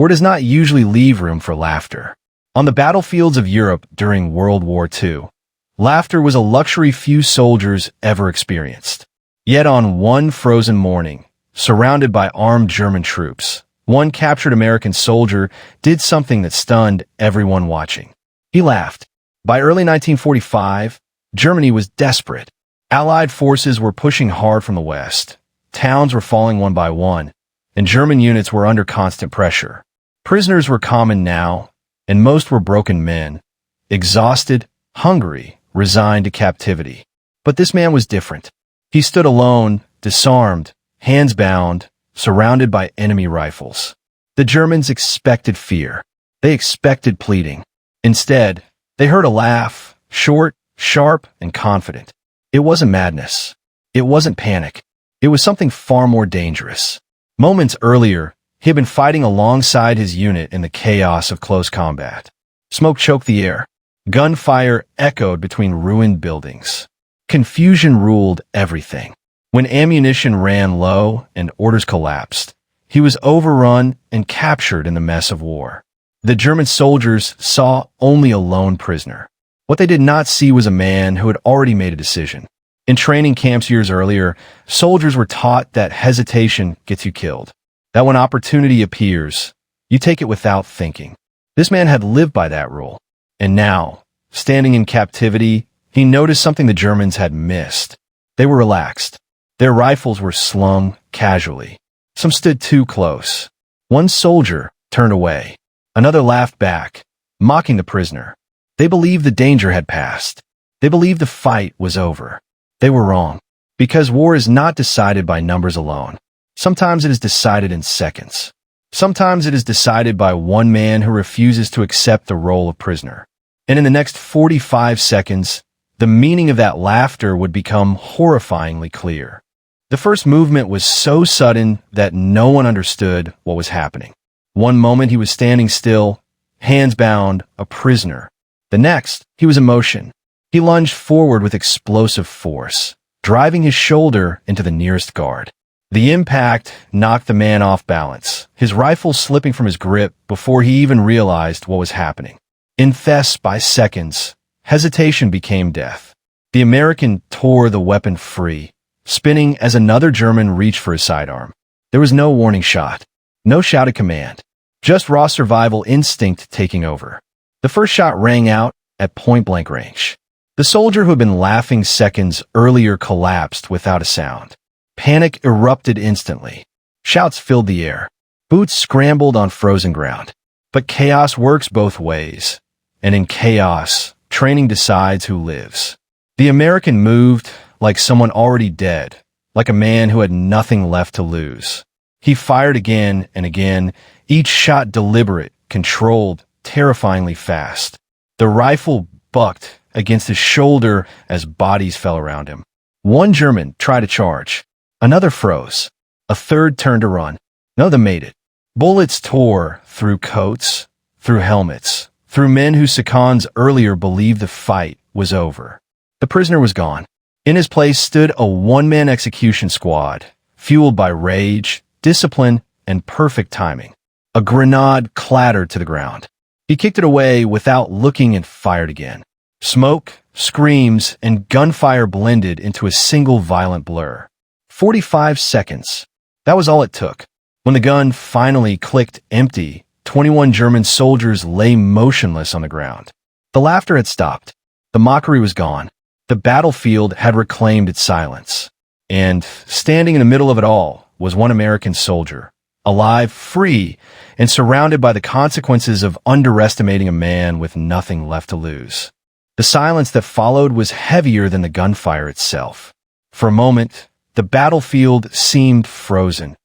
war does not usually leave room for laughter. On the battlefields of Europe during World War II, laughter was a luxury few soldiers ever experienced. Yet on one frozen morning, surrounded by armed German troops, one captured American soldier did something that stunned everyone watching. He laughed. By early 1945, Germany was desperate. Allied forces were pushing hard from the west. Towns were falling one by one, and German units were under constant pressure. Prisoners were common now, and most were broken men, exhausted, hungry, resigned to captivity. But this man was different. He stood alone, disarmed, hands bound, surrounded by enemy rifles. The Germans expected fear. They expected pleading. Instead, they heard a laugh, short, sharp, and confident. It wasn't madness. It wasn't panic. It was something far more dangerous. Moments earlier, he had been fighting alongside his unit in the chaos of close combat. Smoke choked the air. Gunfire echoed between ruined buildings. Confusion ruled everything. When ammunition ran low and orders collapsed, he was overrun and captured in the mess of war. The German soldiers saw only a lone prisoner. What they did not see was a man who had already made a decision. In training camps years earlier, soldiers were taught that hesitation gets you killed. That when opportunity appears, you take it without thinking. This man had lived by that rule. And now, standing in captivity, he noticed something the Germans had missed. They were relaxed. Their rifles were slung casually. Some stood too close. One soldier turned away. Another laughed back, mocking the prisoner. They believed the danger had passed. They believed the fight was over. They were wrong. Because war is not decided by numbers alone. Sometimes it is decided in seconds. Sometimes it is decided by one man who refuses to accept the role of prisoner. And in the next 45 seconds, the meaning of that laughter would become horrifyingly clear. The first movement was so sudden that no one understood what was happening. One moment he was standing still, hands bound, a prisoner. The next, he was in motion. He lunged forward with explosive force, driving his shoulder into the nearest guard. The impact knocked the man off balance, his rifle slipping from his grip before he even realized what was happening. In thefts by seconds, hesitation became death. The American tore the weapon free, spinning as another German reached for his sidearm. There was no warning shot, no shouted command, just raw survival instinct taking over. The first shot rang out at point-blank range. The soldier who had been laughing seconds earlier collapsed without a sound. Panic erupted instantly. Shouts filled the air. Boots scrambled on frozen ground. But chaos works both ways. And in chaos, training decides who lives. The American moved like someone already dead, like a man who had nothing left to lose. He fired again and again, each shot deliberate, controlled, terrifyingly fast. The rifle bucked against his shoulder as bodies fell around him. One German tried to charge. Another froze. A third turned to run. None of them made it. Bullets tore through coats, through helmets, through men whose seconds earlier believed the fight was over. The prisoner was gone. In his place stood a one-man execution squad, fueled by rage, discipline, and perfect timing. A grenade clattered to the ground. He kicked it away without looking and fired again. Smoke, screams, and gunfire blended into a single violent blur. 45 seconds. That was all it took. When the gun finally clicked empty, 21 German soldiers lay motionless on the ground. The laughter had stopped. The mockery was gone. The battlefield had reclaimed its silence. And standing in the middle of it all was one American soldier, alive, free, and surrounded by the consequences of underestimating a man with nothing left to lose. The silence that followed was heavier than the gunfire itself. For a moment, the battlefield seemed frozen,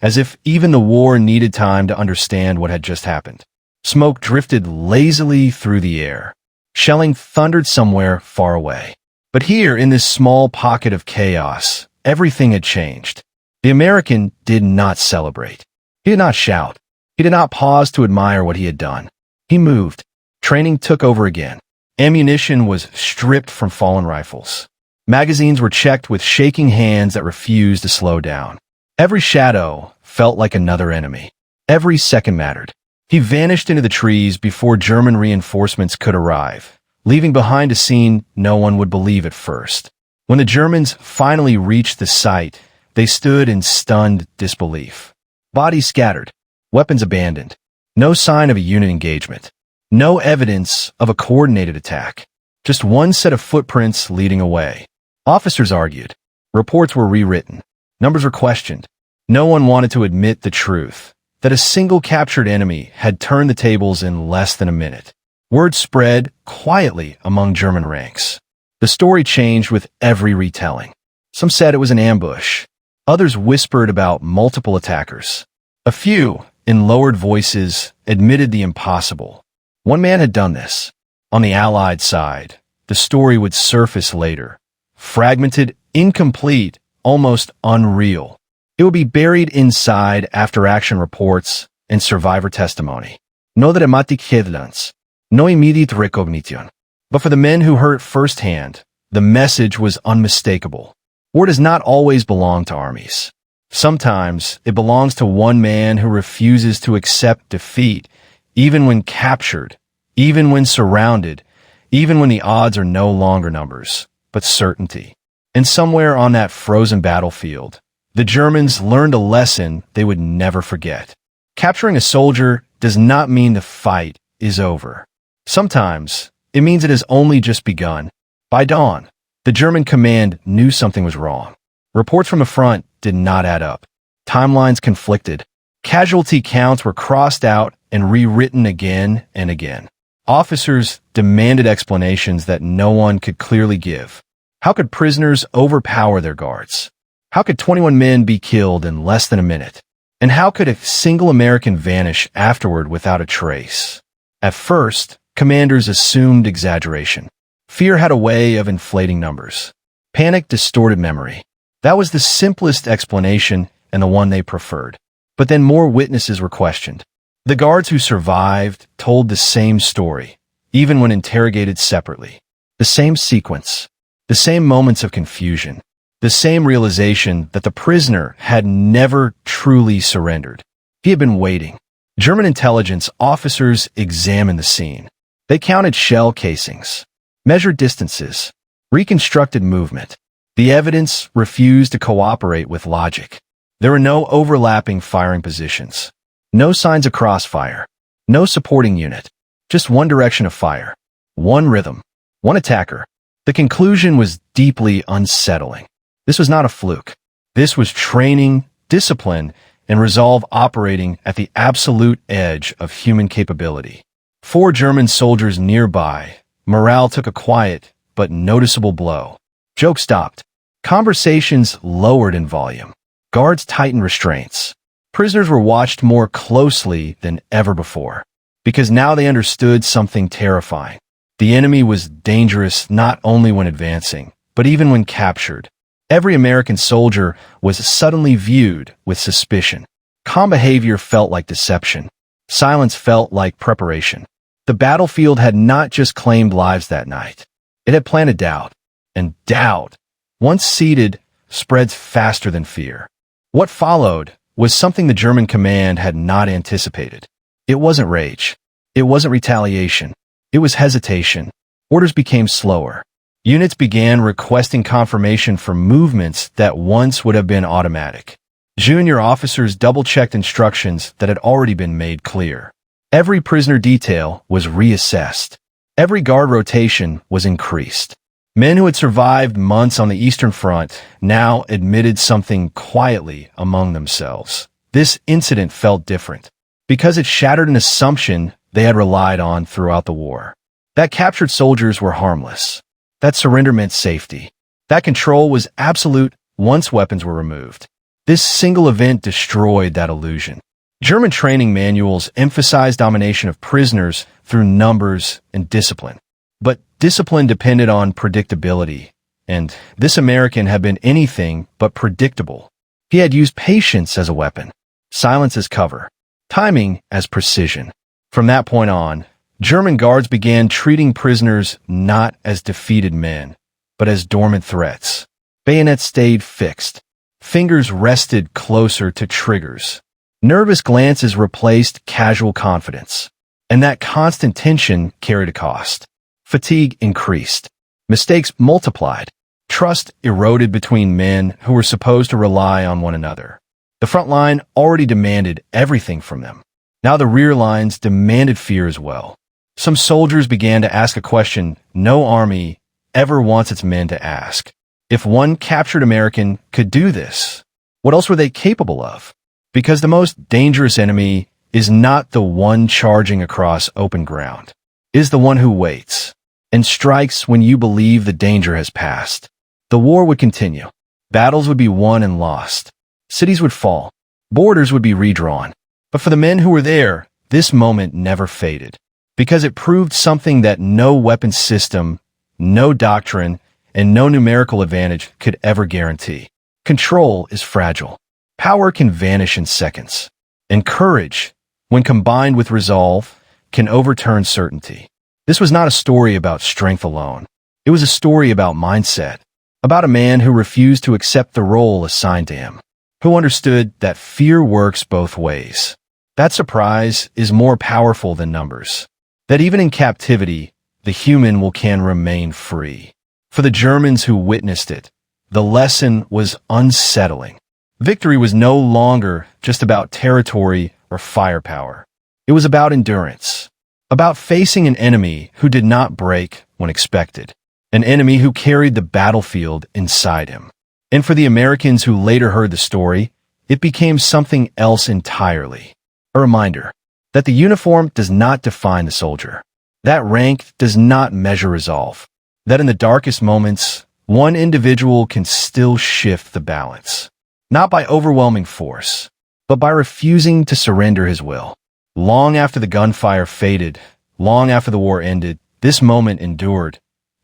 as if even the war needed time to understand what had just happened. Smoke drifted lazily through the air. Shelling thundered somewhere far away. But here, in this small pocket of chaos, everything had changed. The American did not celebrate. He did not shout. He did not pause to admire what he had done. He moved. Training took over again. Ammunition was stripped from fallen rifles. Magazines were checked with shaking hands that refused to slow down. Every shadow felt like another enemy. Every second mattered. He vanished into the trees before German reinforcements could arrive, leaving behind a scene no one would believe at first. When the Germans finally reached the site, they stood in stunned disbelief. Bodies scattered, weapons abandoned, no sign of a unit engagement, no evidence of a coordinated attack, just one set of footprints leading away. Officers argued. Reports were rewritten. Numbers were questioned. No one wanted to admit the truth, that a single captured enemy had turned the tables in less than a minute. Word spread quietly among German ranks. The story changed with every retelling. Some said it was an ambush. Others whispered about multiple attackers. A few, in lowered voices, admitted the impossible. One man had done this. On the Allied side, the story would surface later. Fragmented, incomplete, almost unreal. It would be buried inside after-action reports and survivor testimony. No dramatic headlines. No immediate recognition. But for the men who heard it firsthand, the message was unmistakable. War does not always belong to armies. Sometimes it belongs to one man who refuses to accept defeat, even when captured, even when surrounded, even when the odds are no longer numbers, but certainty. And somewhere on that frozen battlefield, the Germans learned a lesson they would never forget. Capturing a soldier does not mean the fight is over. Sometimes it means it has only just begun. By dawn, the German command knew something was wrong. Reports from the front did not add up. Timelines conflicted. Casualty counts were crossed out and rewritten again and again. Officers demanded explanations that no one could clearly give. How could prisoners overpower their guards? How could 21 men be killed in less than a minute? And how could a single American vanish afterward without a trace? At first, commanders assumed exaggeration. Fear had a way of inflating numbers. Panic distorted memory. That was the simplest explanation and the one they preferred. But then more witnesses were questioned. The guards who survived told the same story, even when interrogated separately. The same sequence, the same moments of confusion, the same realization that the prisoner had never truly surrendered. He had been waiting. German intelligence officers examined the scene. They counted shell casings, measured distances, reconstructed movement. The evidence refused to cooperate with logic. There were no overlapping firing positions, no signs of crossfire, no supporting unit, just one direction of fire, one rhythm, one attacker. The conclusion was deeply unsettling. This was not a fluke. This was training, discipline, and resolve operating at the absolute edge of human capability. 4 German soldiers nearby, morale took a quiet but noticeable blow. Jokes stopped. Conversations lowered in volume. Guards tightened restraints. Prisoners were watched more closely than ever before, because now they understood something terrifying. The enemy was dangerous not only when advancing, but even when captured. Every American soldier was suddenly viewed with suspicion. Calm behavior felt like deception. Silence felt like preparation. The battlefield had not just claimed lives that night. It had planted doubt. And doubt, once seated, spreads faster than fear. What followed was something the German command had not anticipated. It wasn't rage. It wasn't retaliation. It was hesitation. Orders became slower. Units began requesting confirmation for movements that once would have been automatic. Junior officers double-checked instructions that had already been made clear. Every prisoner detail was reassessed. Every guard rotation was increased. Men who had survived months on the Eastern Front now admitted something quietly among themselves. This incident felt different because it shattered an assumption they had relied on throughout the war. That captured soldiers were harmless. That surrender meant safety. That control was absolute once weapons were removed. This single event destroyed that illusion. German training manuals emphasized domination of prisoners through numbers and discipline. But discipline depended on predictability, and this American had been anything but predictable. He had used patience as a weapon, silence as cover, timing as precision. From that point on, German guards began treating prisoners not as defeated men, but as dormant threats. Bayonets stayed fixed. Fingers rested closer to triggers. Nervous glances replaced casual confidence, and that constant tension carried a cost. Fatigue increased. Mistakes multiplied. Trust eroded between men who were supposed to rely on one another. The front line already demanded everything from them. Now the rear lines demanded fear as well. Some soldiers began to ask a question no army ever wants its men to ask. If one captured American could do this, what else were they capable of? Because the most dangerous enemy is not the one charging across open ground. It is the one who waits and strikes when you believe the danger has passed. The war would continue. Battles would be won and lost. Cities would fall. Borders would be redrawn. But for the men who were there, this moment never faded, because it proved something that no weapon system, no doctrine, and no numerical advantage could ever guarantee. Control is fragile. Power can vanish in seconds. And courage, when combined with resolve, can overturn certainty. This was not a story about strength alone. It was a story about mindset, about a man who refused to accept the role assigned to him, who understood that fear works both ways. That surprise is more powerful than numbers. That even in captivity, the human can remain free. For the Germans who witnessed it, the lesson was unsettling. Victory was no longer just about territory or firepower. It was about endurance, about facing an enemy who did not break when expected, an enemy who carried the battlefield inside him. And for the Americans who later heard the story, it became something else entirely. A reminder that the uniform does not define the soldier. That rank does not measure resolve. That in the darkest moments, one individual can still shift the balance. Not by overwhelming force, but by refusing to surrender his will. Long after the gunfire faded, long after the war ended, this moment endured,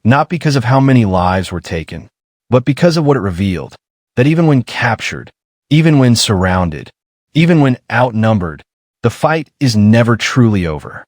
not because of how many lives were taken, but because of what it revealed, that even when captured, even when surrounded, even when outnumbered, the fight is never truly over.